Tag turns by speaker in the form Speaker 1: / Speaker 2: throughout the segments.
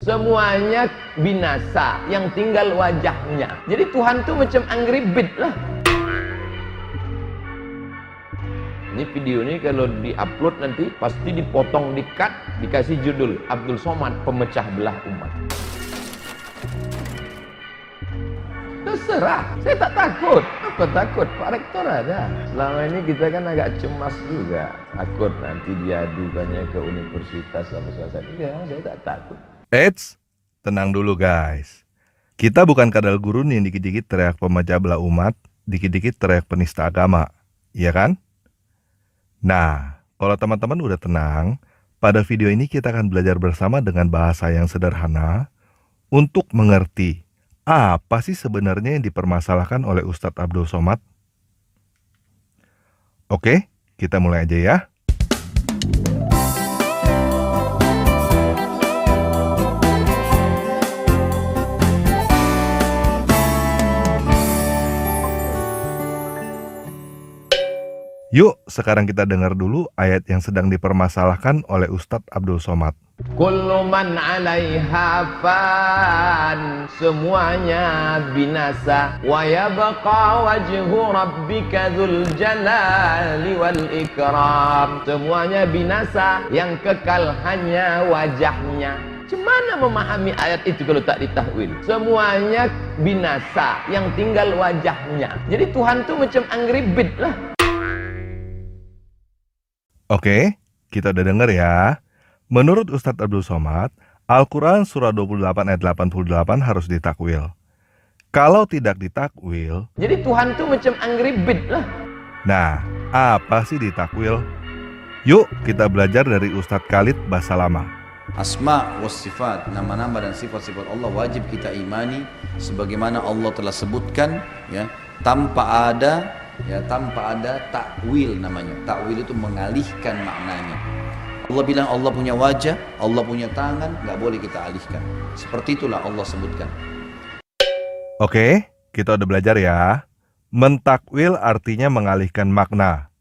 Speaker 1: Semuanya binasa, yang tinggal wajahnya. Jadi Tuhan tuh macam Angry Bird lah. Ini video ini kalau diupload nanti pasti dipotong, di-cut, dikasih judul Abdul Somad pemecah belah umat. Terserah, saya tak takut. Apa takut? Pak Rektor ada. Selama ini kita kan agak cemas juga. Takut nanti diadukannya ke universitas sama sekali. Ya, saya tak takut.
Speaker 2: Eits, tenang dulu guys. Kita bukan kadal gurun yang dikit-dikit teriak pemecah belah umat, dikit-dikit teriak penista agama. Iya kan? Nah, kalau teman-teman udah tenang, pada video ini kita akan belajar bersama dengan bahasa yang sederhana untuk mengerti apa sih sebenarnya yang dipermasalahkan oleh Ustadz Abdul Somad. Oke, kita mulai aja ya. Yuk, sekarang kita dengar dulu ayat yang sedang dipermasalahkan oleh Ustadz Abdul Somad.
Speaker 1: Kullu man 'alaiha fan, semuanya binasa, wa yabqa wajhu rabbika dzul jalali wal ikram. Semuanya binasa, yang kekal hanya wajahnya. Gimana memahami ayat itu kalau tak ditakwil? Semuanya binasa, yang tinggal wajahnya. Jadi Tuhan tuh macam Angry Bird lah.
Speaker 2: Oke, kita udah denger ya. Menurut Ustadz Abdul Somad, Al-Quran surah 28 ayat 88 harus ditakwil. Kalau tidak ditakwil,
Speaker 1: jadi Tuhan tuh macam Angry Bird lah.
Speaker 2: Nah, apa sih ditakwil? Yuk kita belajar dari Ustadz Khalid Basalamah.
Speaker 3: Asma wa sifat, nama-nama dan sifat-sifat Allah wajib kita imani sebagaimana Allah telah sebutkan, ya, tanpa ada takwil namanya. Takwil itu mengalihkan maknanya. Allah bilang Allah punya wajah, Allah punya tangan, nggak boleh kita alihkan. Seperti itulah Allah sebutkan.
Speaker 2: Oke, kita udah belajar ya. Mentakwil artinya mengalihkan makna.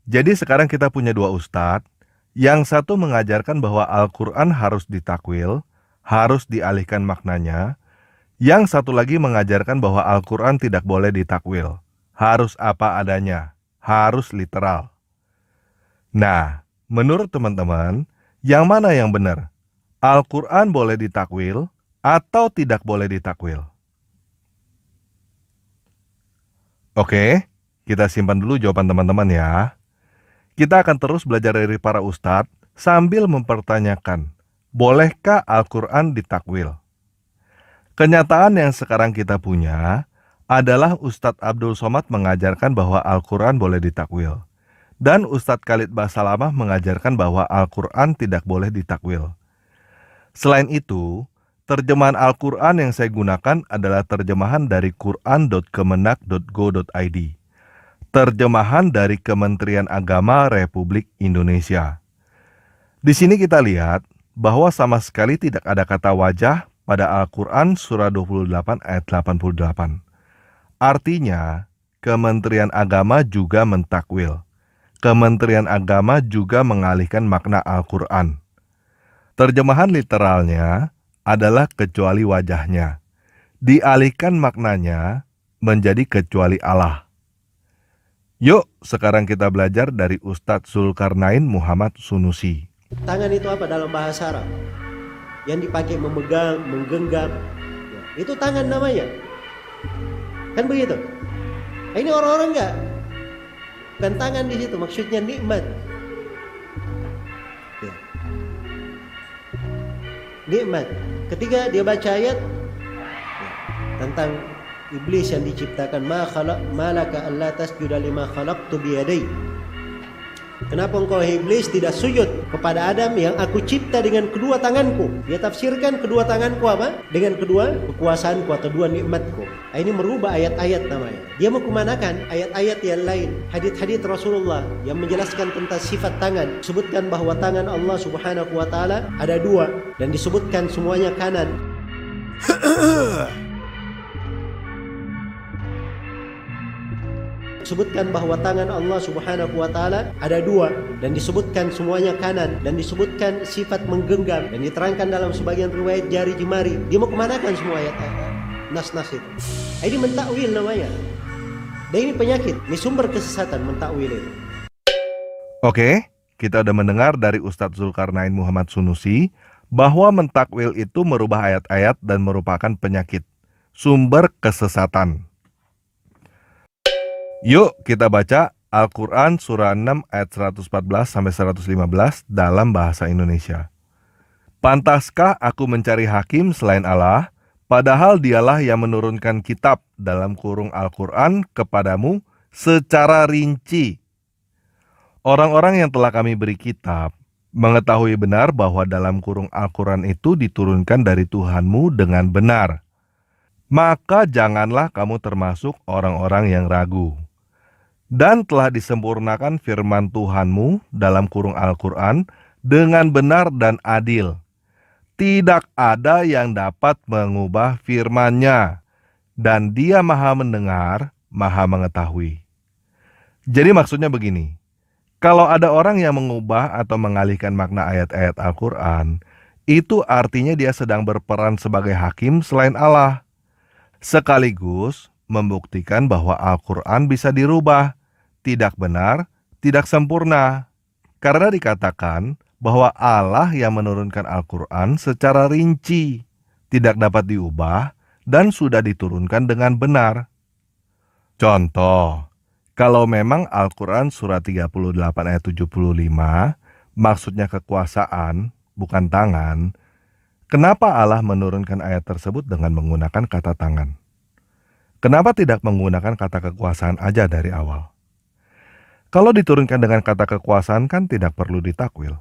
Speaker 2: Jadi sekarang kita punya dua ustadz. Yang satu mengajarkan bahwa Al-Quran harus ditakwil, harus dialihkan maknanya. Yang satu lagi mengajarkan bahwa Al-Quran tidak boleh ditakwil, harus apa adanya, harus literal. Nah, menurut teman-teman, yang mana yang benar? Al-Quran boleh ditakwil atau tidak boleh ditakwil? Oke, kita simpan dulu jawaban teman-teman ya. Kita akan terus belajar dari para ustadz sambil mempertanyakan, bolehkah Al-Quran ditakwil? Kenyataan yang sekarang kita punya adalah Ustadz Abdul Somad mengajarkan bahwa Al-Quran boleh ditakwil. Dan Ustadz Khalid Basalamah mengajarkan bahwa Al-Quran tidak boleh ditakwil. Selain itu, terjemahan Al-Quran yang saya gunakan adalah terjemahan dari quran.kemenak.go.id. Terjemahan dari Kementerian Agama Republik Indonesia. Di sini kita lihat bahwa sama sekali tidak ada kata wajah pada Al-Quran surah 28 ayat 88. Artinya, Kementerian Agama juga mentakwil. Kementerian Agama juga mengalihkan makna Al-Quran. Terjemahan literalnya adalah kecuali wajahnya. Dialihkan maknanya menjadi kecuali Allah. Yuk, sekarang kita belajar dari Ustadz Zulkarnain Muhammad Sunusi.
Speaker 4: Tangan itu apa dalam bahasa Arab? Yang dipakai memegang, menggenggam. Itu tangan namanya. Kan begitu? Ini orang-orang enggak? Bukan tangan di situ, maksudnya nikmat. Ya. Nikmat. Ketika dia baca ayat tentang iblis yang diciptakan, malaka alla tasjuda lima khalaqtu biyadai. Kenapa engkau iblis tidak sujud kepada Adam yang aku cipta dengan kedua tanganku? Dia tafsirkan kedua tanganku apa? Dengan kedua kekuasaanku atau dua nikmatku. Ini merubah ayat-ayat namanya. Dia mengkumanakan ayat-ayat yang lain, hadits-hadits Rasulullah yang menjelaskan tentang sifat tangan. Sebutkan bahwa tangan Allah Subhanahu wa taala ada dua dan disebutkan semuanya kanan. disebutkan bahwa tangan Allah Subhanahu wa taala ada dua dan disebutkan semuanya kanan dan disebutkan sifat menggenggam dan diterangkan dalam sebagian riwayat jari jemari. Dia mau kemanakan semua ayat nas-nas itu? Ini mentakwil namanya. Dan ini penyakit, ini sumber kesesatan mentakwil itu.
Speaker 2: Oke, kita udah mendengar dari Ustadz Zulkarnain Muhammad Sunusi bahwa mentakwil itu merubah ayat-ayat dan merupakan penyakit, sumber kesesatan. Yuk kita baca Al-Quran surah 6 ayat 114-115 dalam bahasa Indonesia. Pantaskah aku mencari hakim selain Allah, padahal dialah yang menurunkan kitab dalam kurung Al-Quran kepadamu secara rinci. Orang-orang yang telah kami beri kitab mengetahui benar bahwa dalam kurung Al-Quran itu diturunkan dari Tuhanmu dengan benar. Maka janganlah kamu termasuk orang-orang yang ragu. Dan telah disempurnakan firman Tuhanmu dalam kurung Al-Quran dengan benar dan adil. Tidak ada yang dapat mengubah firman-Nya, dan Dia Maha Mendengar, Maha Mengetahui. Jadi maksudnya begini, kalau ada orang yang mengubah atau mengalihkan makna ayat-ayat Al-Quran, itu artinya dia sedang berperan sebagai hakim selain Allah. Sekaligus membuktikan bahwa Al-Quran bisa dirubah, tidak benar, tidak sempurna. Karena dikatakan bahwa Allah yang menurunkan Al-Quran secara rinci, tidak dapat diubah, dan sudah diturunkan dengan benar. Contoh, kalau memang Al-Quran surat 38 ayat 75, maksudnya kekuasaan, bukan tangan, kenapa Allah menurunkan ayat tersebut dengan menggunakan kata tangan? Kenapa tidak menggunakan kata kekuasaan aja dari awal? Kalau diturunkan dengan kata kekuasaan kan tidak perlu ditakwil.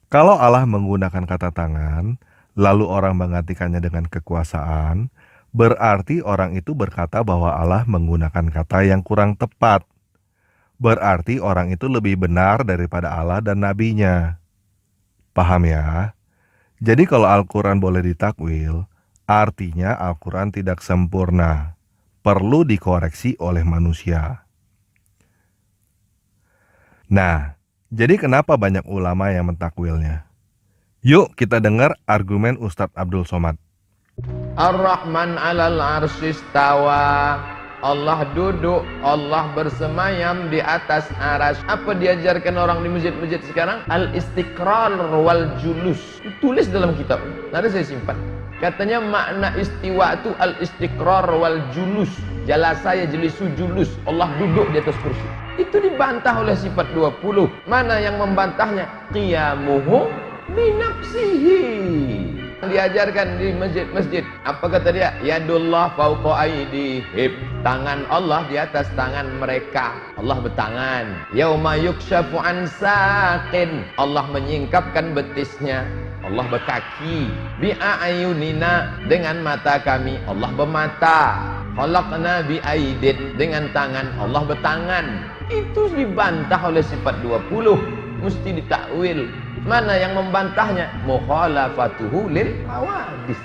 Speaker 2: Kalau Allah menggunakan kata tangan, lalu orang menggantikannya dengan kekuasaan, berarti orang itu berkata bahwa Allah menggunakan kata yang kurang tepat. Berarti orang itu lebih benar daripada Allah dan nabinya. Paham ya? Jadi kalau Al-Quran boleh ditakwil, artinya Al-Quran tidak sempurna. Perlu dikoreksi oleh manusia. Nah, jadi kenapa banyak ulama yang mentakwilnya? Yuk kita dengar argumen Ustadz Abdul Somad.
Speaker 1: Ar-Rahman 'alal 'arsy istawa. Allah duduk, Allah bersemayam di atas aras. Apa diajarkan orang di masjid-masjid sekarang? Al-istiqrar wal julus. Tulis dalam kitab. Nanti saya simpan. Katanya makna istiwa itu al-istiqrar wal julus. Jalasa yajlisu julus. Allah duduk di atas kursi. Itu dibantah oleh sifat 20. Mana yang membantahnya? Qiyamuhu binafsihi. Diajarkan di masjid-masjid. Apa kata dia? Yadullah fauqa aydihim. Tangan Allah di atas tangan mereka. Allah bertangan. Yauma yukshafu an saqin. Allah menyingkapkan betisnya. Allah berkaki. Bi'ayunina, dengan mata kami. Allah bermata. Khalaqna bi'aidin, dengan tangan. Allah bertangan. Itu dibantah oleh sifat 20. Mesti ditakwil. Mana yang membantahnya? Mukhalafatuhu lil hawadis.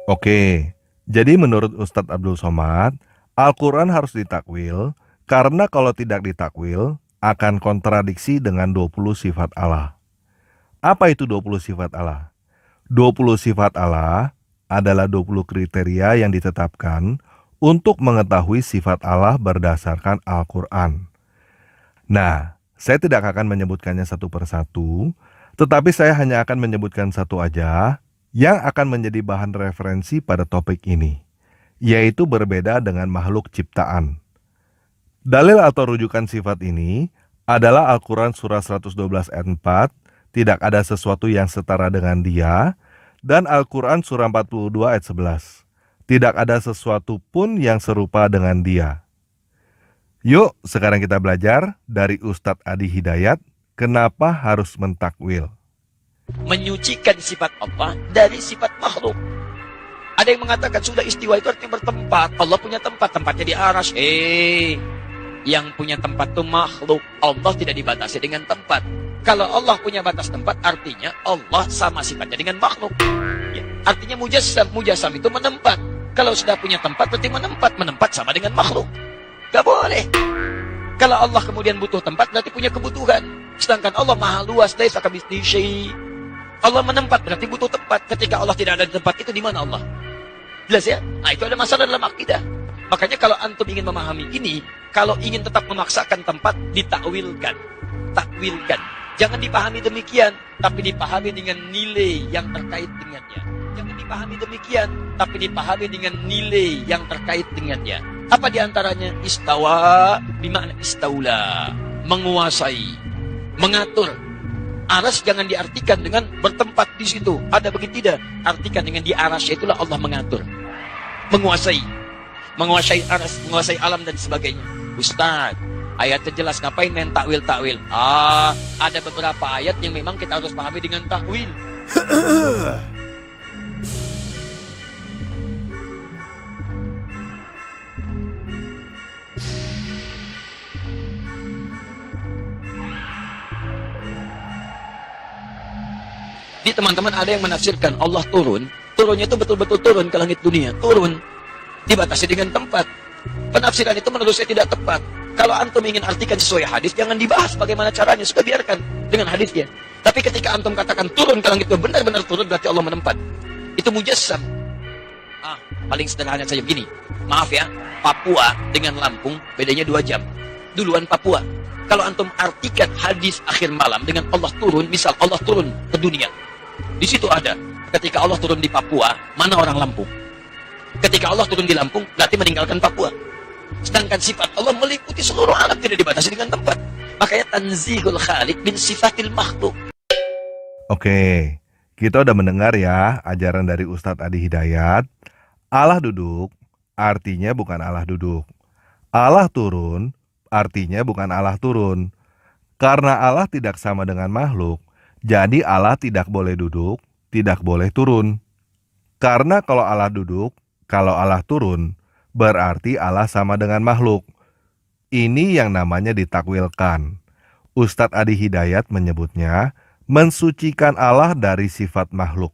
Speaker 2: Oke, jadi menurut Ustadz Abdul Somad, Al-Quran harus ditakwil karena kalau tidak ditakwil akan kontradiksi dengan 20 sifat Allah. Apa itu 20 sifat Allah? 20 sifat Allah adalah 20 kriteria yang ditetapkan untuk mengetahui sifat Allah berdasarkan Al-Quran. Nah, saya tidak akan menyebutkannya satu persatu, tetapi saya hanya akan menyebutkan satu aja yang akan menjadi bahan referensi pada topik ini, yaitu berbeda dengan makhluk ciptaan. Dalil atau rujukan sifat ini adalah Al-Quran surah 112 ayat 4, tidak ada sesuatu yang setara dengan Dia, dan Al-Quran surah 42 ayat 11, tidak ada sesuatu pun yang serupa dengan Dia. Yuk, sekarang kita belajar dari Ustadz Adi Hidayat, kenapa harus mentakwil.
Speaker 5: Menyucikan sifat Allah dari sifat makhluk. Ada yang mengatakan sudah istiwa itu artinya bertempat. Allah punya tempat, tempatnya di aras. Yang punya tempat itu makhluk. Allah tidak dibatasi dengan tempat. Kalau Allah punya batas tempat, artinya Allah sama sifatnya dengan makhluk. Ya, artinya mujassam itu menempat. Kalau sudah punya tempat, berarti menempat sama dengan makhluk. Gak boleh. Kalau Allah kemudian butuh tempat, berarti punya kebutuhan. Sedangkan Allah maha luas, laisa kamitslihi syai'. Allah menempat, berarti butuh tempat. Ketika Allah tidak ada di tempat itu, di mana Allah? Jelas ya? Nah, itu ada masalah dalam akidah. Makanya kalau antum ingin memahami ini, kalau ingin tetap memaksakan tempat, ditakwilkan. Takwilkan. Jangan dipahami demikian, tapi dipahami dengan nilai yang terkait dengannya. Jangan dipahami demikian, tapi dipahami dengan nilai yang terkait dengannya. Apa diantaranya? Istawa, bermakna istaula, menguasai, mengatur. Aras jangan diartikan dengan bertempat di situ. Ada begitu tidak? Artikan dengan di aras, itulah Allah mengatur, menguasai, menguasai aras, menguasai alam dan sebagainya. Ustaz, ayatnya jelas, ngapain main takwil-takwil? Ada beberapa ayat yang memang kita harus pahami dengan takwil. Di teman-teman ada yang menafsirkan Allah turun, turunnya itu betul-betul turun ke langit dunia, turun, dibatasi dengan tempat. Penafsiran itu menurut saya tidak tepat. Kalau antum ingin artikan sesuai hadis, jangan dibahas bagaimana caranya, sudah biarkan dengan hadisnya. Tapi ketika antum katakan turun ke langit itu benar-benar turun, berarti Allah menempat. Itu mujassam. Paling sederhana saja begini. Maaf ya, Papua dengan Lampung bedanya 2 jam. Duluan Papua. Kalau antum artikan hadis akhir malam dengan Allah turun, misal Allah turun ke dunia. Di situ ada, ketika Allah turun di Papua, mana orang Lampung? Ketika Allah turun di Lampung, berarti meninggalkan Papua. Sedangkan sifat Allah meliputi seluruh alam, tidak dibatasi dengan tempat. Makanya tanzihul khaliq bin sifatil makhluk.
Speaker 2: Oke, kita udah mendengar ya ajaran dari Ustadz Adi Hidayat. Allah duduk, artinya bukan Allah duduk. Allah turun, artinya bukan Allah turun. Karena Allah tidak sama dengan makhluk, jadi Allah tidak boleh duduk, tidak boleh turun. Karena kalau Allah duduk, kalau Allah turun, berarti Allah sama dengan makhluk. Ini yang namanya ditakwilkan. Ustadz Adi Hidayat menyebutnya mensucikan Allah dari sifat makhluk.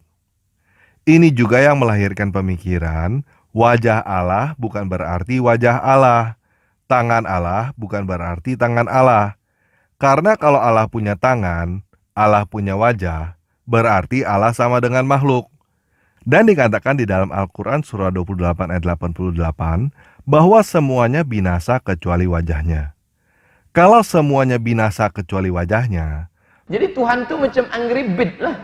Speaker 2: Ini juga yang melahirkan pemikiran wajah Allah bukan berarti wajah Allah. Tangan Allah bukan berarti tangan Allah. Karena kalau Allah punya tangan, Allah punya wajah, berarti Allah sama dengan makhluk. Dan dikatakan di dalam Al-Quran surah 28 ayat 88 bahwa semuanya binasa kecuali wajahnya. Kalau semuanya binasa kecuali wajahnya,
Speaker 1: Jadi Tuhan tuh macam angry bird lah.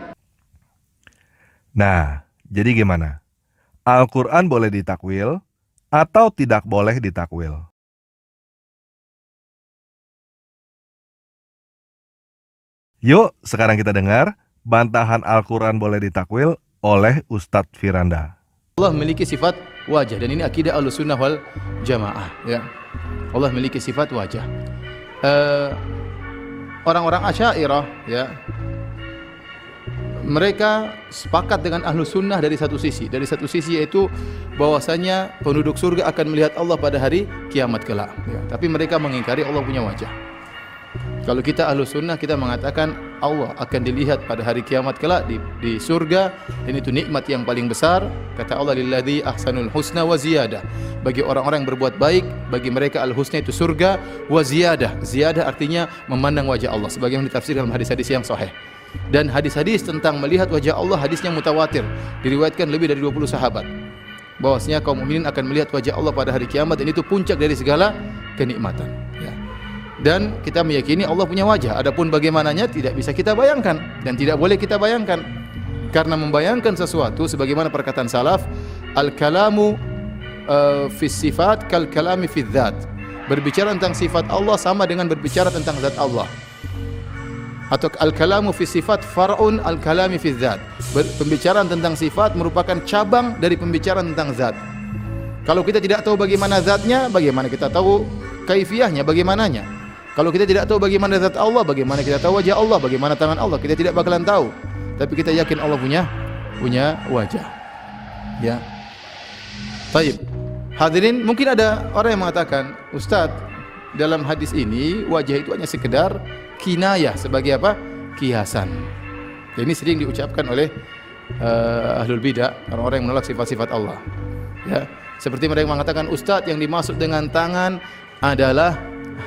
Speaker 2: nah jadi gimana? Al-Quran boleh ditakwil atau tidak boleh ditakwil? Yuk, sekarang kita dengar bantahan Al-Quran boleh ditakwil oleh Ustadz Firanda.
Speaker 6: Allah memiliki sifat wajah, dan ini akidah Ahlussunnah wal Jamaah, ya. Allah memiliki sifat wajah. Orang-orang Asy'ariyah, ya, mereka sepakat dengan Ahlussunnah dari satu sisi. Dari satu sisi yaitu bahwasanya penduduk surga akan melihat Allah pada hari kiamat kelak, ya. Tapi mereka mengingkari Allah punya wajah. Kalau kita Ahlussunnah, kita mengatakan Allah akan dilihat pada hari kiamat kelak di surga, dan itu nikmat yang paling besar. Kata Allah, lilladzi ahsanul husna wa ziyadah. Bagi orang-orang yang berbuat baik, bagi mereka al-husna itu surga, wa ziyadah. Ziyadah artinya memandang wajah Allah, sebagaimana ditafsir dalam hadis-hadis yang sahih. Dan hadis-hadis tentang melihat wajah Allah, hadisnya mutawatir, diriwayatkan lebih dari 20 sahabat. Bahwasanya kaum mukminin akan melihat wajah Allah pada hari kiamat, dan itu puncak dari segala kenikmatan, ya. Dan kita meyakini Allah punya wajah. Adapun bagaimananya tidak bisa kita bayangkan dan tidak boleh kita bayangkan. Karena membayangkan sesuatu sebagaimana perkataan salaf, al-kalamu fi sifat kal kalami fi dzat. Berbicara tentang sifat Allah sama dengan berbicara tentang zat Allah. Atau al-kalamu fi sifat far'un al-kalami fi dzat. Pembicaraan tentang sifat merupakan cabang dari pembicaraan tentang zat. Kalau kita tidak tahu bagaimana zatnya, bagaimana kita tahu kaifiyahnya, bagaimananya? Kalau kita tidak tahu bagaimana zat Allah, bagaimana kita tahu wajah Allah, bagaimana tangan Allah? Kita tidak bakalan tahu. Tapi kita yakin Allah punya wajah. Ya. Baik. Hadirin, mungkin ada orang yang mengatakan, Ustaz, dalam hadis ini wajah itu hanya sekedar kinayah, sebagai apa? Kiasan. Ini sering diucapkan oleh ahlul bidah, orang-orang yang menolak sifat-sifat Allah. Ya. Seperti mereka mengatakan, Ustaz, yang dimaksud dengan tangan adalah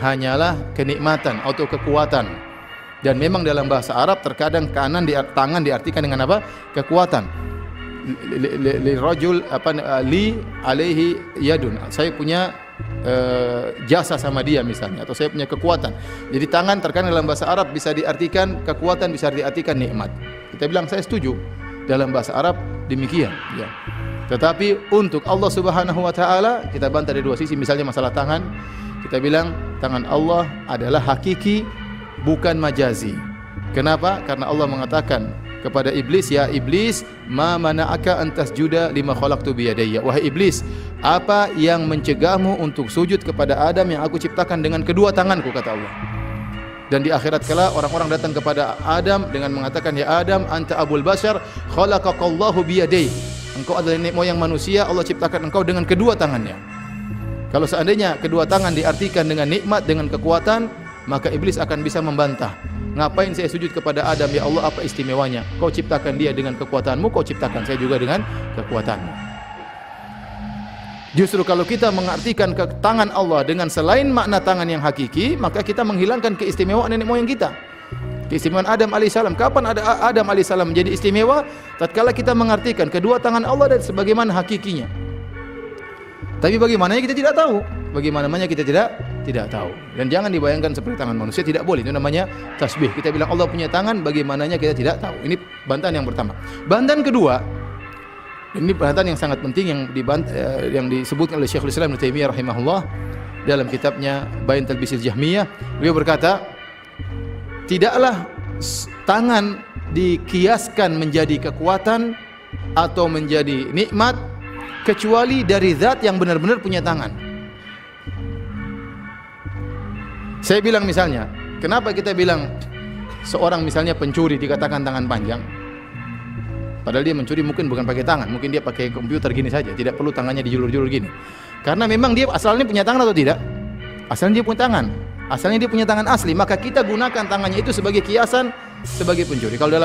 Speaker 6: hanyalah kenikmatan atau kekuatan. Dan memang dalam bahasa Arab terkadang tangan diartikan dengan apa? Kekuatan. Li rajul li alaihi yadun. Saya punya jasa sama dia misalnya, atau saya punya kekuatan. Jadi tangan terkadang dalam bahasa Arab bisa diartikan kekuatan, bisa diartikan nikmat. Kita bilang saya setuju dalam bahasa Arab demikian, ya. Tetapi untuk Allah Subhanahu wa taala kita bantah dari dua sisi. Misalnya masalah tangan, kita bilang tangan Allah adalah hakiki, bukan majazi. Kenapa? Karena Allah mengatakan kepada iblis, ya iblis, ma mana'aka an tasjuda lima khalaqtu biyadayya. Wahai iblis, apa yang mencegahmu untuk sujud kepada Adam yang aku ciptakan dengan kedua tanganku, kata Allah. Dan di akhirat kala orang-orang datang kepada Adam dengan mengatakan, ya Adam, anta abul bashar, khalaqakallahu biyadayhi. Engkau adalah nenek moyang manusia, Allah ciptakan engkau dengan kedua tangannya. Kalau seandainya kedua tangan diartikan dengan nikmat, dengan kekuatan, maka iblis akan bisa membantah. Ngapain saya sujud kepada Adam, ya Allah, apa istimewanya? Kau ciptakan dia dengan kekuatanmu, kau ciptakan saya juga dengan kekuatanmu. Justru kalau kita mengartikan ke tangan Allah dengan selain makna tangan yang hakiki, maka kita menghilangkan keistimewaan nenek moyang kita. Keistimewaan Adam alaihissalam. Kapan ada Adam alaihissalam menjadi istimewa? Tatkala kita mengartikan kedua tangan Allah dan sebagaimana hakikinya. Tapi bagaimananya kita tidak tahu. Bagaimananya kita tidak tahu. Dan jangan dibayangkan seperti tangan manusia, tidak boleh. Itu namanya tasbih. Kita bilang Allah punya tangan, bagaimananya kita tidak tahu. Ini bantahan yang pertama. Bantahan kedua, ini bantahan yang sangat penting yang disebutkan oleh Syekhul Islam Ibnu Taimiyah rahimahullah dalam kitabnya Bayan Talbisil Jahmiyah. Beliau berkata, tidaklah tangan dikiaskan menjadi kekuatan atau menjadi nikmat kecuali dari zat yang benar-benar punya tangan. Saya bilang misalnya, kenapa kita bilang seorang misalnya pencuri dikatakan tangan panjang? Padahal dia mencuri mungkin bukan pakai tangan, mungkin dia pakai komputer gini saja, tidak perlu tangannya dijulur-julur gini. Karena memang dia asalnya punya tangan atau tidak? Asalnya dia punya tangan. Asalnya dia punya tangan asli, maka kita gunakan tangannya itu sebagai kiasan, sebagai pencuri. Kalau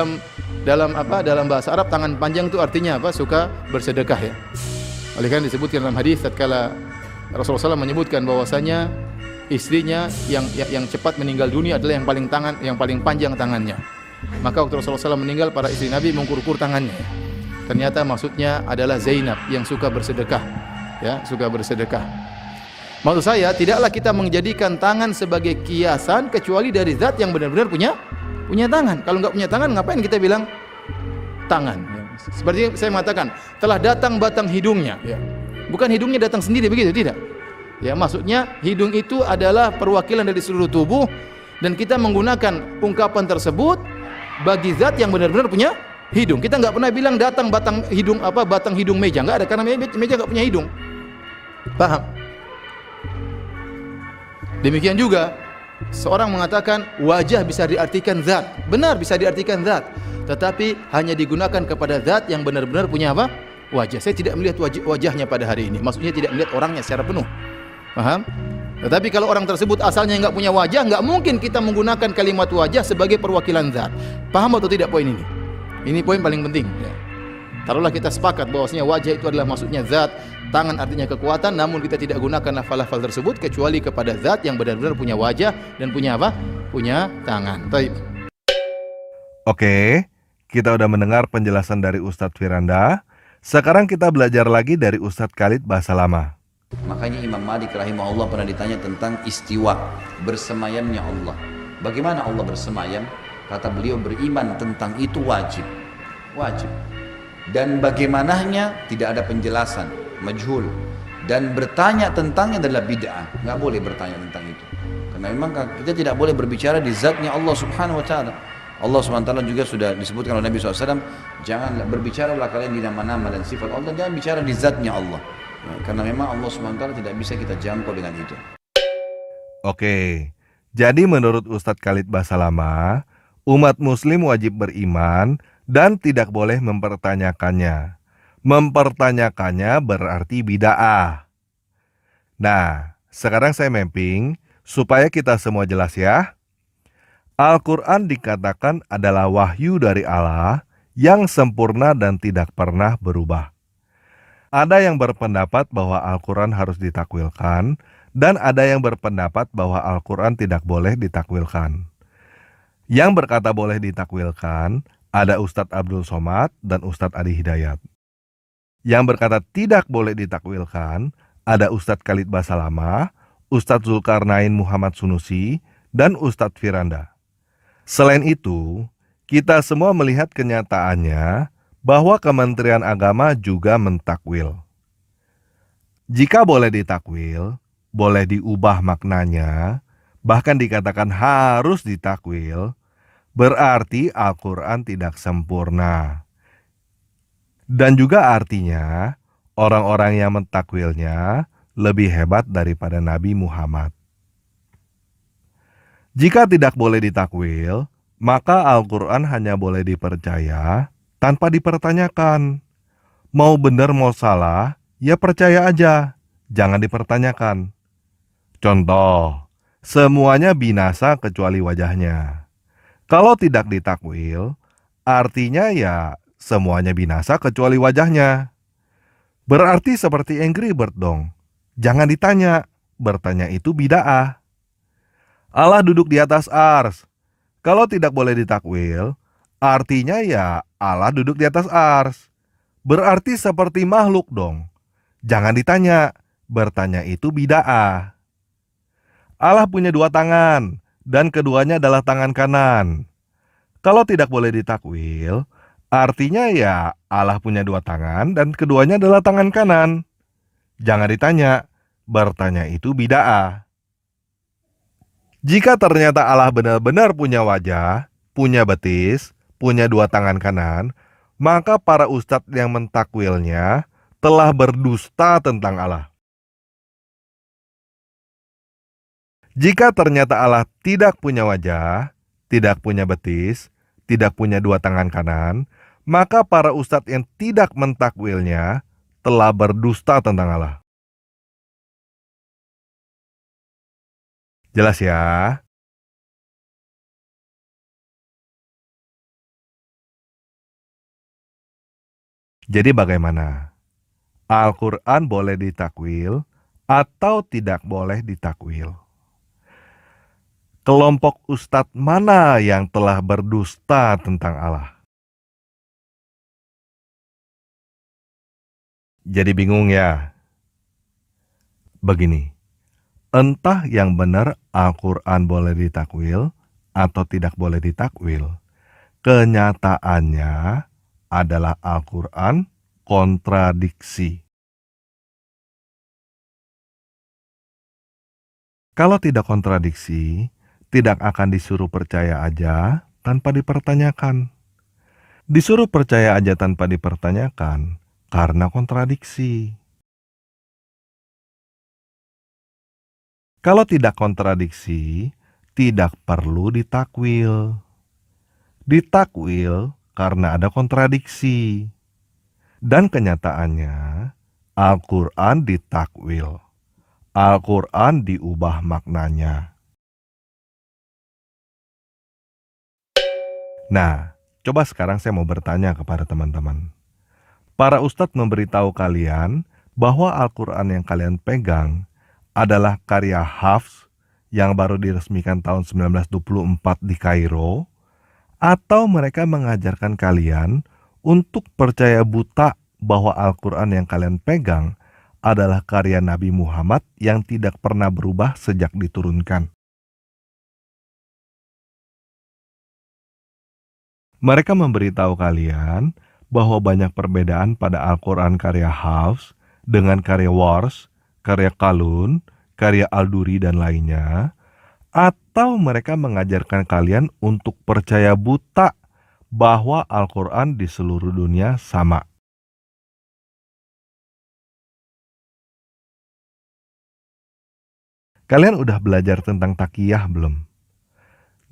Speaker 6: dalam bahasa Arab tangan panjang itu artinya apa? Suka bersedekah, ya. Oleh karena disebutkan dalam hadis tatkala Rasulullah SAW menyebutkan bahwasanya istrinya yang cepat meninggal dunia adalah yang paling panjang tangannya. Maka waktu Rasulullah SAW meninggal, para istri Nabi mengukur tangannya. Ternyata maksudnya adalah Zainab yang suka bersedekah, ya, suka bersedekah. Maksud saya, tidaklah kita menjadikan tangan sebagai kiasan kecuali dari zat yang benar-benar punya tangan. Kalau enggak punya tangan, ngapain kita bilang tangan? Ya. Seperti saya mengatakan, telah datang batang hidungnya. Ya. Bukan hidungnya datang sendiri begitu, tidak. Ya, maksudnya hidung itu adalah perwakilan dari seluruh tubuh dan kita menggunakan ungkapan tersebut bagi zat yang benar-benar punya hidung. Kita enggak pernah bilang datang batang hidung meja, enggak ada, karena meja enggak punya hidung. Paham? Demikian juga seorang mengatakan wajah bisa diartikan zat. Benar, bisa diartikan zat, tetapi hanya digunakan kepada zat yang benar-benar punya apa? Wajah. Saya tidak melihat wajahnya pada hari ini. Maksudnya tidak melihat orangnya secara penuh. Paham? Tetapi kalau orang tersebut asalnya enggak punya wajah, enggak mungkin kita menggunakan kalimat wajah sebagai perwakilan zat. Paham atau tidak poin ini? Ini poin paling penting, ya. Taruhlah kita sepakat bahwasanya wajah itu adalah maksudnya zat, tangan artinya kekuatan, namun kita tidak gunakan lafal-lafal tersebut kecuali kepada zat yang benar-benar punya wajah dan punya apa? Punya tangan. Baik.
Speaker 2: Oke, kita udah mendengar penjelasan dari Ustadz Firanda. Sekarang kita belajar lagi dari Ustadz Khalid bahasa lama.
Speaker 3: Makanya Imam Malik rahimahullah pernah ditanya tentang istiwa, bersemayamnya Allah. Bagaimana Allah bersemayam? Kata beliau, beriman tentang itu wajib. Wajib. Dan bagaimananya tidak ada penjelasan, majhul. Dan bertanya tentangnya adalah bid'ah. Nggak boleh bertanya tentang itu. Karena memang kita tidak boleh berbicara di zatnya Allah subhanahu wa ta'ala. Allah subhanahu wa ta'ala juga sudah disebutkan oleh Nabi SAW, jangan berbicaralah kalian di nama-nama dan sifat Allah, jangan bicara di zatnya Allah. Karena memang Allah subhanahu wa ta'ala tidak bisa kita jangkau dengan itu.
Speaker 2: Oke, jadi menurut Ustadz Khalid bahasa lama, umat muslim wajib beriman dan tidak boleh mempertanyakannya. Mempertanyakannya berarti bid'ah. Nah, sekarang saya mapping supaya kita semua jelas ya. Al-Quran dikatakan adalah wahyu dari Allah yang sempurna dan tidak pernah berubah. Ada yang berpendapat bahwa Al-Quran harus ditakwilkan Dan ada yang berpendapat bahwa Al-Quran tidak boleh ditakwilkan. Yang berkata boleh ditakwilkan ada Ustadz Abdul Somad dan Ustadz Adi Hidayat. Yang berkata tidak boleh ditakwilkan ada Ustadz Khalid Basalamah, Ustadz Zulkarnain Muhammad Sunusi, dan Ustadz Firanda. Selain itu, kita semua melihat kenyataannya bahwa Kementerian Agama juga mentakwil. Jika boleh ditakwil, boleh diubah maknanya, bahkan dikatakan harus ditakwil, berarti Al-Quran tidak sempurna. Dan juga artinya, orang-orang yang mentakwilnya lebih hebat daripada Nabi Muhammad. Jika tidak boleh ditakwil, maka Al-Quran hanya boleh dipercaya tanpa dipertanyakan. Mau benar mau salah, ya percaya aja, jangan dipertanyakan. Contoh, semuanya binasa kecuali wajahnya. Kalau tidak ditakwil, artinya ya semuanya binasa kecuali wajahnya. Berarti seperti Angry Bird dong. Jangan ditanya, bertanya itu bid'ah. Allah duduk di atas ars. Kalau tidak boleh ditakwil, artinya ya Allah duduk di atas ars. Berarti seperti makhluk dong. Jangan ditanya, bertanya itu bid'ah. Allah punya dua tangan, dan keduanya adalah tangan kanan. Kalau tidak boleh ditakwil, artinya ya Allah punya dua tangan dan keduanya adalah tangan kanan. Jangan ditanya, bertanya itu bid'ah. Jika ternyata Allah benar-benar punya wajah, punya betis, punya dua tangan kanan, maka para ustadz yang mentakwilnya telah berdusta tentang Allah. Jika ternyata Allah tidak punya wajah, tidak punya betis, tidak punya dua tangan kanan, maka para ustadz yang tidak mentakwilnya telah berdusta tentang Allah. Jelas ya? Jadi bagaimana? Al-Quran boleh ditakwil atau tidak boleh ditakwil? Kelompok ustadz mana yang telah berdusta tentang Allah? Jadi bingung ya? Begini, entah yang benar Al-Quran boleh ditakwil atau tidak boleh ditakwil. Kenyataannya adalah Al-Quran kontradiksi. Kalau tidak kontradiksi, tidak akan disuruh percaya aja tanpa dipertanyakan. Disuruh percaya aja tanpa dipertanyakan karena kontradiksi. Kalau tidak kontradiksi, tidak perlu ditakwil. Ditakwil karena ada kontradiksi. Dan kenyataannya, Al-Quran ditakwil. Al-Quran diubah maknanya. Nah, coba sekarang saya mau bertanya kepada teman-teman. Para ustadz memberitahu kalian bahwa Al-Quran yang kalian pegang adalah karya Hafs yang baru diresmikan tahun 1924 di Kairo, atau mereka mengajarkan kalian untuk percaya buta bahwa Al-Quran yang kalian pegang adalah karya Nabi Muhammad yang tidak pernah berubah sejak diturunkan. Mereka memberitahu kalian bahwa banyak perbedaan pada Al-Quran karya Hafs dengan karya Warsh, karya Qalun, karya Al-Duri dan lainnya, atau mereka mengajarkan kalian untuk percaya buta bahwa Al-Quran di seluruh dunia sama. Kalian udah belajar tentang taqiyah belum?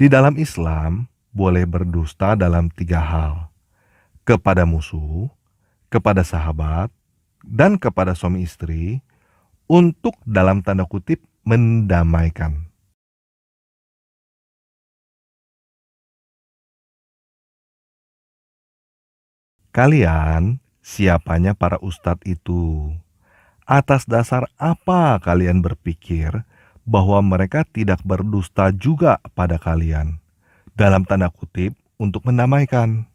Speaker 2: Di dalam Islam, boleh berdusta dalam 3 hal. Kepada musuh, kepada sahabat, dan kepada suami istri, untuk dalam tanda kutip mendamaikan. Kalian, siapanya para ustadz itu? Atas dasar apa kalian berpikir bahwa mereka tidak berdusta juga pada kalian? Dalam tanda kutip, untuk mendamaikan.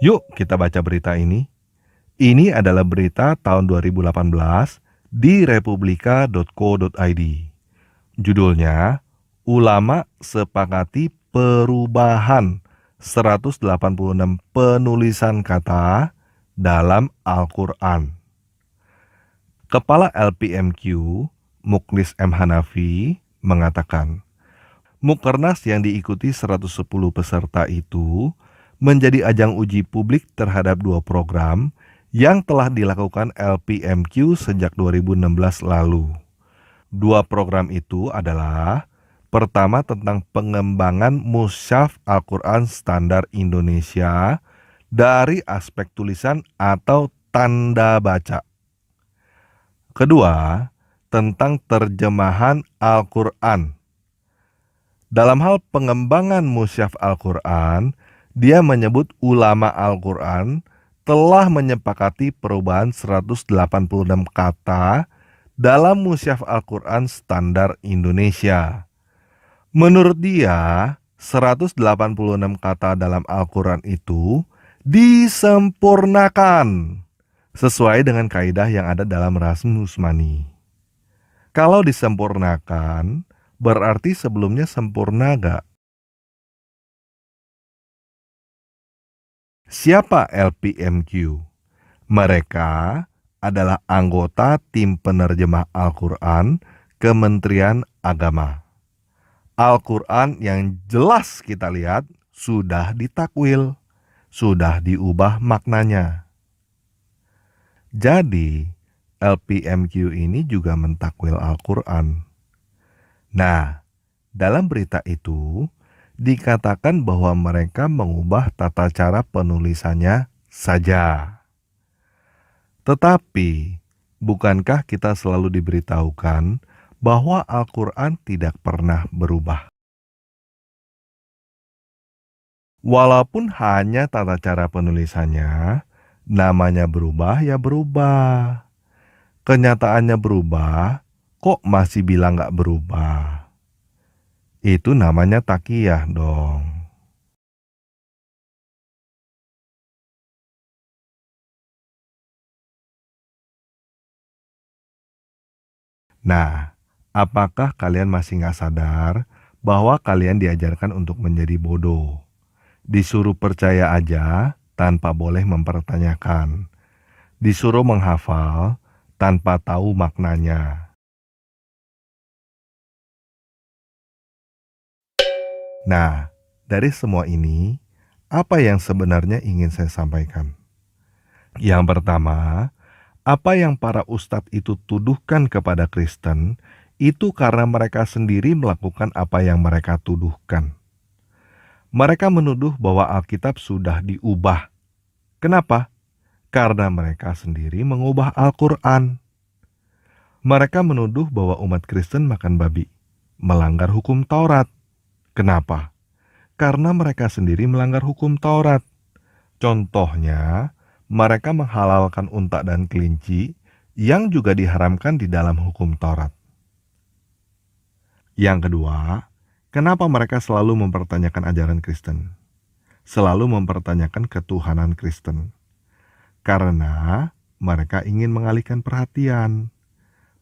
Speaker 2: Yuk kita baca berita ini. Ini adalah berita tahun 2018 di republika.co.id. Judulnya, Ulama Sepakati Perubahan 186 Penulisan Kata dalam Al-Quran. Kepala LPMQ, Muklis M. Hanafi, mengatakan, Mukernas yang diikuti 110 peserta itu menjadi ajang uji publik terhadap 2 program yang telah dilakukan LPMQ sejak 2016 lalu. 2 program itu adalah pertama tentang pengembangan mushaf Al-Quran Standar Indonesia dari aspek tulisan atau tanda baca. Kedua, tentang terjemahan Al-Quran. Dalam hal pengembangan mushaf Al-Quran, dia menyebut ulama Al-Quran telah menyepakati perubahan 186 kata dalam mushaf Al-Quran Standar Indonesia. Menurut dia, 186 kata dalam Al-Quran itu disempurnakan sesuai dengan kaidah yang ada dalam Rasm Usmani. Kalau disempurnakan, berarti sebelumnya sempurna gak? Siapa LPMQ? Mereka adalah anggota tim penerjemah Al-Quran Kementerian Agama. Al-Quran yang jelas kita lihat sudah ditakwil, sudah diubah maknanya. Jadi, LPMQ ini juga mentakwil Al-Quran. Nah, dalam berita itu dikatakan bahwa mereka mengubah tata cara penulisannya saja. Tetapi, bukankah kita selalu diberitahukan bahwa Al-Quran tidak pernah berubah? Walaupun hanya tata cara penulisannya, namanya berubah ya berubah. Kenyataannya berubah, kok masih bilang gak berubah? Itu namanya takiyah dong. Nah, apakah kalian masih gak sadar bahwa kalian diajarkan untuk menjadi bodoh? Disuruh percaya aja tanpa boleh mempertanyakan. Disuruh menghafal tanpa tahu maknanya. Nah, dari semua ini, apa yang sebenarnya ingin saya sampaikan? Yang pertama, apa yang para ustadz itu tuduhkan kepada Kristen, itu karena mereka sendiri melakukan apa yang mereka tuduhkan. Mereka menuduh bahwa Alkitab sudah diubah. Kenapa? Karena mereka sendiri mengubah Al-Quran. Mereka menuduh bahwa umat Kristen makan babi, melanggar hukum Taurat. Kenapa? Karena mereka sendiri melanggar hukum Taurat. Contohnya, mereka menghalalkan unta dan kelinci yang juga diharamkan di dalam hukum Taurat. Yang kedua, kenapa mereka selalu mempertanyakan ajaran Kristen? Selalu mempertanyakan ketuhanan Kristen. Karena mereka ingin mengalihkan perhatian.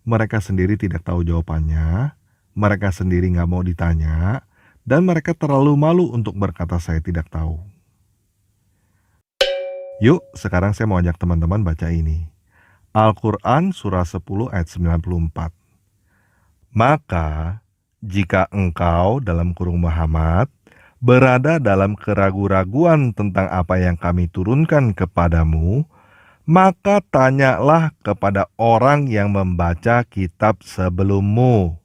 Speaker 2: Mereka sendiri tidak tahu jawabannya, mereka sendiri nggak mau ditanya, dan mereka terlalu malu untuk berkata saya tidak tahu. Yuk, sekarang saya mau ajak teman-teman baca ini. Al-Quran surah 10 ayat 94. Maka, jika engkau dalam kurung Muhammad berada dalam keraguan-raguan tentang apa yang kami turunkan kepadamu, maka tanyalah kepada orang yang membaca kitab sebelummu.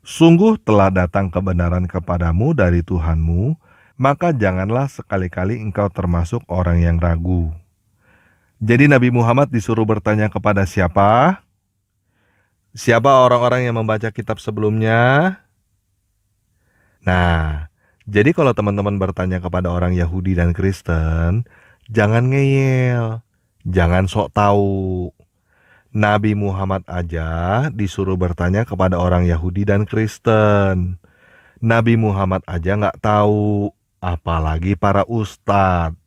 Speaker 2: Sungguh telah datang kebenaran kepadamu dari Tuhanmu, maka janganlah sekali-kali engkau termasuk orang yang ragu. Jadi Nabi Muhammad disuruh bertanya kepada siapa? Siapa orang-orang yang membaca kitab sebelumnya? Nah, jadi kalau teman-teman bertanya kepada orang Yahudi dan Kristen, jangan ngeyel, jangan sok tahu. Nabi Muhammad aja disuruh bertanya kepada orang Yahudi dan Kristen. Nabi Muhammad aja nggak tahu, apalagi para ustadz.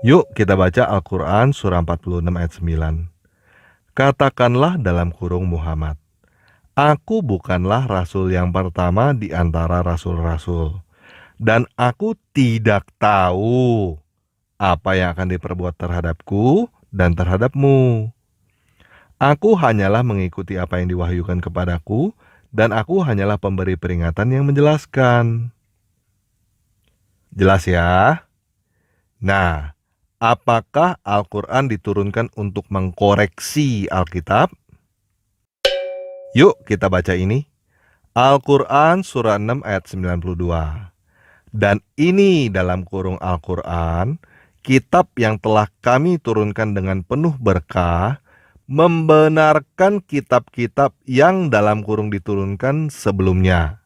Speaker 2: Yuk kita baca Al-Quran surah 46 ayat 9. Katakanlah dalam kurung Muhammad, aku bukanlah rasul yang pertama di antara rasul-rasul, dan aku tidak tahu apa yang akan diperbuat terhadapku dan terhadapmu. Aku hanyalah mengikuti apa yang diwahyukan kepadaku, dan aku hanyalah pemberi peringatan yang menjelaskan. Jelas ya? Nah, apakah Al-Quran diturunkan untuk mengkoreksi Alkitab? Yuk kita baca ini. Al-Quran surah 6 ayat 92. Dan ini dalam kurung Al-Quran, kitab yang telah kami turunkan dengan penuh berkah, membenarkan kitab-kitab yang dalam kurung diturunkan sebelumnya.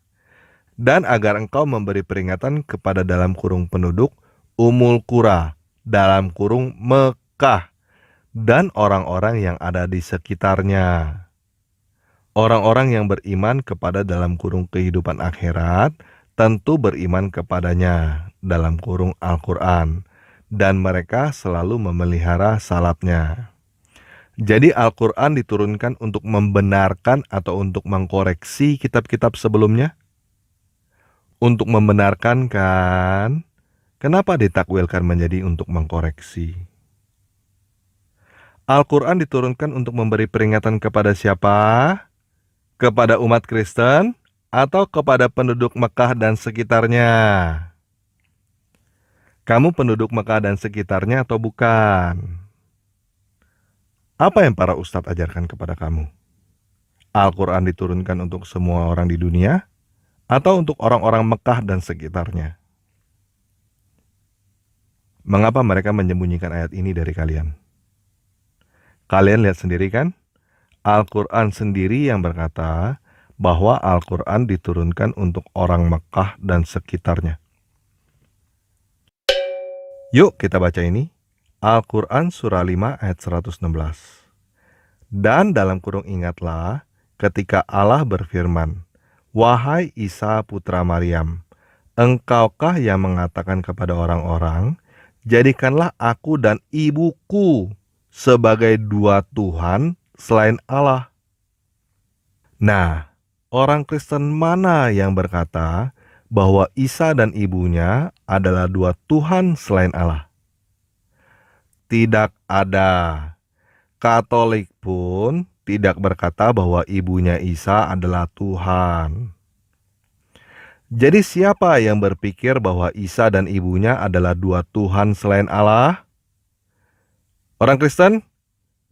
Speaker 2: Dan agar engkau memberi peringatan kepada dalam kurung penduduk Umul Qura, dalam kurung Mekah, dan orang-orang yang ada di sekitarnya. Orang-orang yang beriman kepada dalam kurung kehidupan akhirat, tentu beriman kepadanya, dalam kurung Al-Quran, dan mereka selalu memelihara salatnya. Jadi Al-Quran diturunkan untuk membenarkan atau untuk mengkoreksi kitab-kitab sebelumnya? Untuk membenarkan kan? Kenapa ditakwilkan menjadi untuk mengkoreksi? Al-Quran diturunkan untuk memberi peringatan kepada siapa? Kepada umat Kristen atau kepada penduduk Mekah dan sekitarnya? Kamu penduduk Mekah dan sekitarnya atau bukan? Apa yang para ustadz ajarkan kepada kamu? Al-Quran diturunkan untuk semua orang di dunia atau untuk orang-orang Mekah dan sekitarnya? Mengapa mereka menyembunyikan ayat ini dari kalian? Kalian lihat sendiri kan? Al-Quran sendiri yang berkata bahwa Al-Quran diturunkan untuk orang Mekah dan sekitarnya. Yuk kita baca ini. Al-Quran surah 5 ayat 116. Dan dalam kurung ingatlah ketika Allah berfirman, wahai Isa putra Maryam, engkaukah yang mengatakan kepada orang-orang, jadikanlah aku dan ibuku sebagai dua Tuhan selain Allah. Nah, orang Kristen mana yang berkata bahwa Isa dan ibunya adalah dua Tuhan selain Allah? Tidak ada. Katolik pun tidak berkata bahwa ibunya Isa adalah Tuhan. Jadi siapa yang berpikir bahwa Isa dan ibunya adalah dua Tuhan selain Allah? Orang Kristen?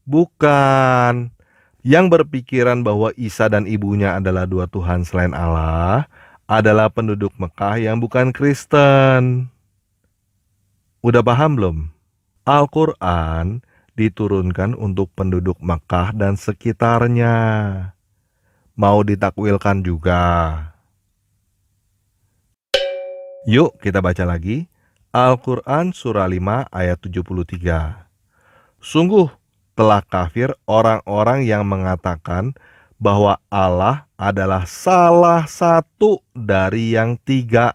Speaker 2: Bukan. Yang berpikiran bahwa Isa dan ibunya adalah dua Tuhan selain Allah adalah penduduk Mekah yang bukan Kristen. Udah paham belum? Al-Quran diturunkan untuk penduduk Mekah dan sekitarnya. Mau ditakwilkan juga. Yuk kita baca lagi. Al-Quran surah 5 ayat 73. Sungguh telah kafir orang-orang yang mengatakan bahwa Allah adalah salah satu dari yang tiga.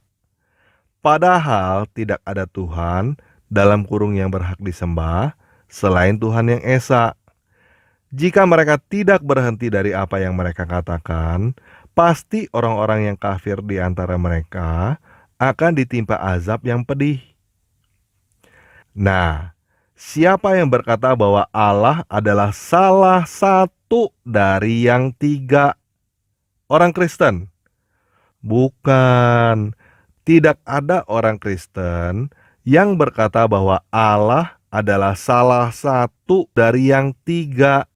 Speaker 2: Padahal tidak ada Tuhan dalam kurung yang berhak disembah selain Tuhan yang Esa. Jika mereka tidak berhenti dari apa yang mereka katakan, pasti orang-orang yang kafir di antara mereka akan ditimpa azab yang pedih. Nah, siapa yang berkata bahwa Allah adalah salah satu dari yang tiga? Orang Kristen? Bukan. Tidak ada orang Kristen yang berkata bahwa Allah adalah salah satu dari yang tiga.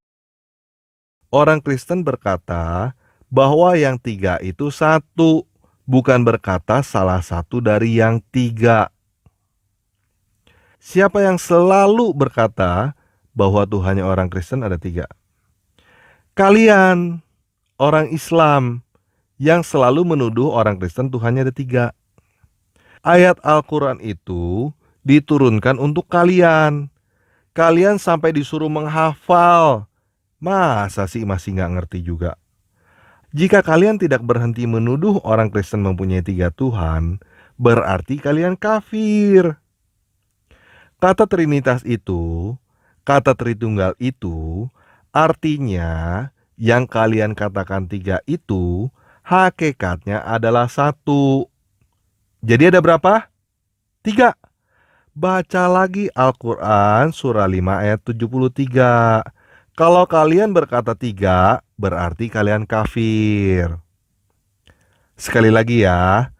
Speaker 2: Orang Kristen berkata bahwa yang tiga itu satu, bukan berkata salah satu dari yang tiga. Siapa yang selalu berkata bahwa Tuhannya orang Kristen ada tiga? Kalian, orang Islam, yang selalu menuduh orang Kristen Tuhannya ada 3. Ayat Al-Quran itu diturunkan untuk kalian. Kalian sampai disuruh menghafal. Masa sih masih nggak ngerti juga? Jika kalian tidak berhenti menuduh orang Kristen mempunyai 3 Tuhan, berarti kalian kafir. Kata Trinitas itu, kata Tritunggal itu, artinya yang kalian katakan 3 itu, hakikatnya adalah 1. Jadi ada berapa? 3. Baca lagi Al-Quran surah 5 ayat 73. Kalau kalian berkata 3, berarti kalian kafir. Sekali lagi ya,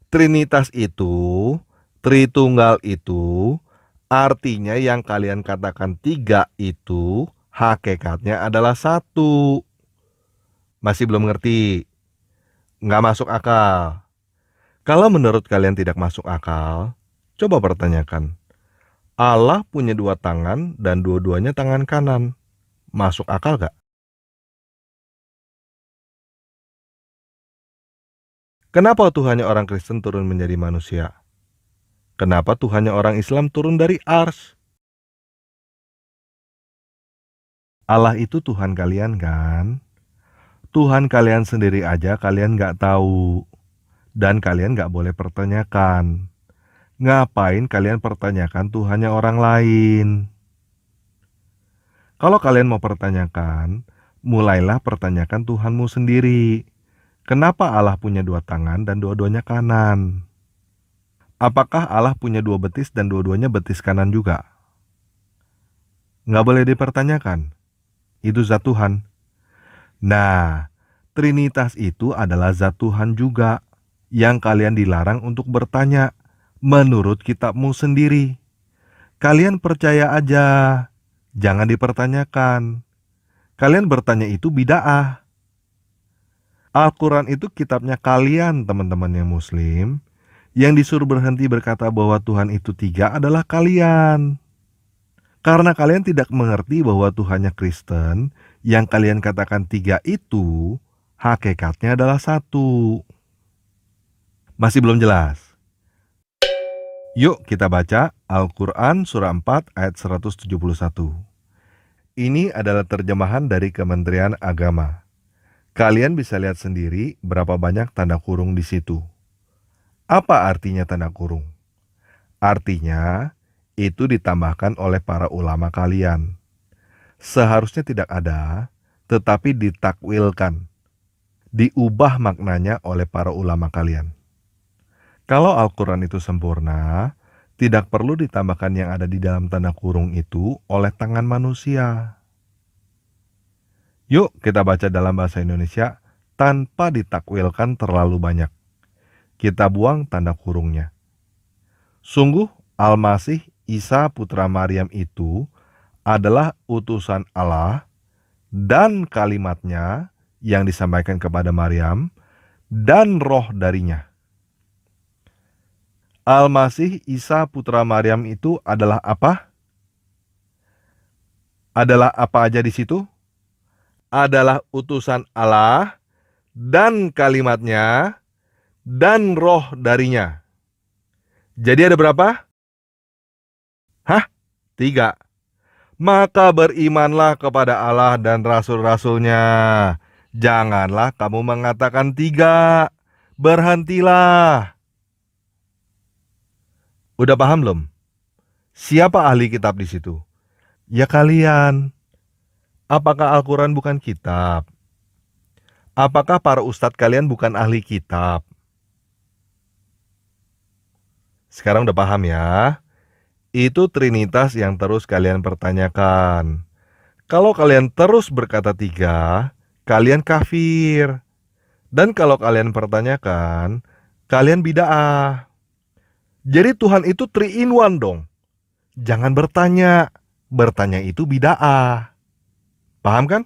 Speaker 2: Trinitas itu, Tritunggal itu, artinya yang kalian katakan 3 itu, hakikatnya adalah 1. Masih belum ngerti? Nggak masuk akal. Kalau menurut kalian tidak masuk akal, coba pertanyakan. Allah punya 2 tangan dan dua-duanya tangan kanan. Masuk akal gak? Kenapa Tuhannya orang Kristen turun menjadi manusia? Kenapa Tuhannya orang Islam turun dari ars? Allah itu Tuhan kalian kan? Tuhan kalian sendiri aja kalian gak tahu. Dan kalian gak boleh pertanyakan. Ngapain kalian pertanyakan Tuhannya orang lain? Kalau kalian mau pertanyakan, mulailah pertanyakan Tuhanmu sendiri. Kenapa Allah punya 2 tangan dan dua-duanya kanan? Apakah Allah punya 2 betis dan dua-duanya betis kanan juga? Nggak boleh dipertanyakan. Itu zat Tuhan. Nah, Trinitas itu adalah zat Tuhan juga, yang kalian dilarang untuk bertanya menurut kitabmu sendiri. Kalian percaya aja, jangan dipertanyakan. Kalian bertanya itu bid'ah. Al-Quran itu kitabnya kalian, teman-teman yang muslim. Yang disuruh berhenti berkata bahwa Tuhan itu 3 adalah kalian. Karena kalian tidak mengerti bahwa Tuhannya Kristen, yang kalian katakan 3 itu, hakikatnya adalah 1. Masih belum jelas? Yuk kita baca Al-Quran surah 4 ayat 171. Ini adalah terjemahan dari Kementerian Agama. Kalian bisa lihat sendiri berapa banyak tanda kurung di situ. Apa artinya tanda kurung? Artinya, itu ditambahkan oleh para ulama kalian. Seharusnya tidak ada, tetapi ditakwilkan. Diubah maknanya oleh para ulama kalian. Kalau Al-Quran itu sempurna, tidak perlu ditambahkan yang ada di dalam tanda kurung itu oleh tangan manusia. Yuk kita baca dalam bahasa Indonesia tanpa ditakwilkan terlalu banyak. Kita buang tanda kurungnya. Sungguh Al-Masih Isa putra Maryam itu adalah utusan Allah dan kalimatnya yang disampaikan kepada Maryam dan roh darinya. Al-Masih Isa putra Maryam itu adalah apa? Adalah apa aja di situ? Adalah utusan Allah dan kalimatnya dan roh darinya. Jadi ada berapa? 3. Maka berimanlah kepada Allah dan rasul-rasulnya. Janganlah kamu mengatakan 3. Berhentilah. Udah paham belum? Siapa ahli kitab di situ? Ya kalian. Apakah Al-Quran bukan kitab? Apakah para ustadz kalian bukan ahli kitab? Sekarang udah paham ya? Itu Trinitas yang terus kalian pertanyakan. Kalau kalian terus berkata 3, kalian kafir. Dan kalau kalian pertanyakan, kalian bid'ah. Jadi Tuhan itu 3 in 1 dong. Jangan bertanya. Bertanya itu bid'ah. Paham kan?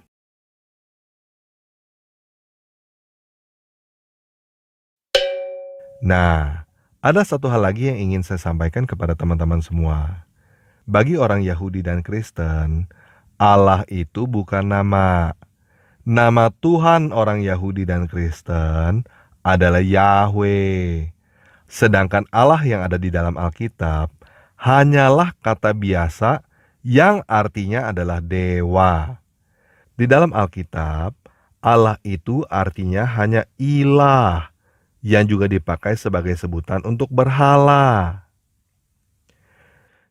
Speaker 2: Nah, ada satu hal lagi yang ingin saya sampaikan kepada teman-teman semua. Bagi orang Yahudi dan Kristen, Allah itu bukan nama. Nama Tuhan orang Yahudi dan Kristen adalah Yahweh. Sedangkan Allah yang ada di dalam Alkitab hanyalah kata biasa yang artinya adalah dewa. Di dalam Alkitab, Allah itu artinya hanya ilah, yang juga dipakai sebagai sebutan untuk berhala.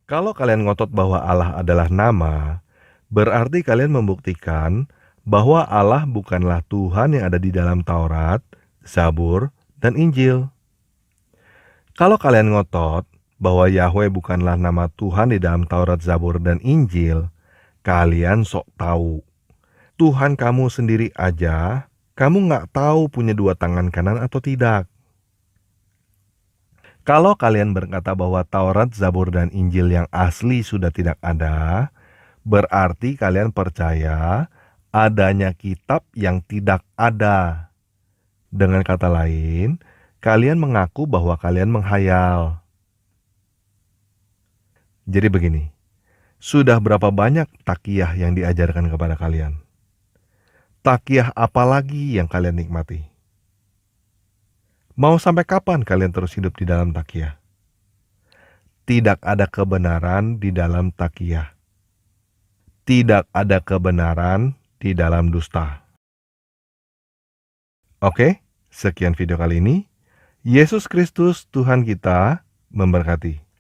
Speaker 2: Kalau kalian ngotot bahwa Allah adalah nama, berarti kalian membuktikan bahwa Allah bukanlah Tuhan yang ada di dalam Taurat, Zabur, dan Injil. Kalau kalian ngotot bahwa Yahweh bukanlah nama Tuhan di dalam Taurat, Zabur, dan Injil, kalian sok tahu. Tuhan kamu sendiri aja, kamu nggak tahu punya dua tangan kanan atau tidak. Kalau kalian berkata bahwa Taurat, Zabur, dan Injil yang asli sudah tidak ada, berarti kalian percaya adanya kitab yang tidak ada. Dengan kata lain, kalian mengaku bahwa kalian menghayal. Jadi begini, sudah berapa banyak takiyah yang diajarkan kepada kalian? Takiyah apa lagi yang kalian nikmati? Mau sampai kapan kalian terus hidup di dalam takiyah? Tidak ada kebenaran di dalam takiyah. Tidak ada kebenaran di dalam dusta. Oke, sekian video kali ini. Yesus Kristus Tuhan kita memberkati.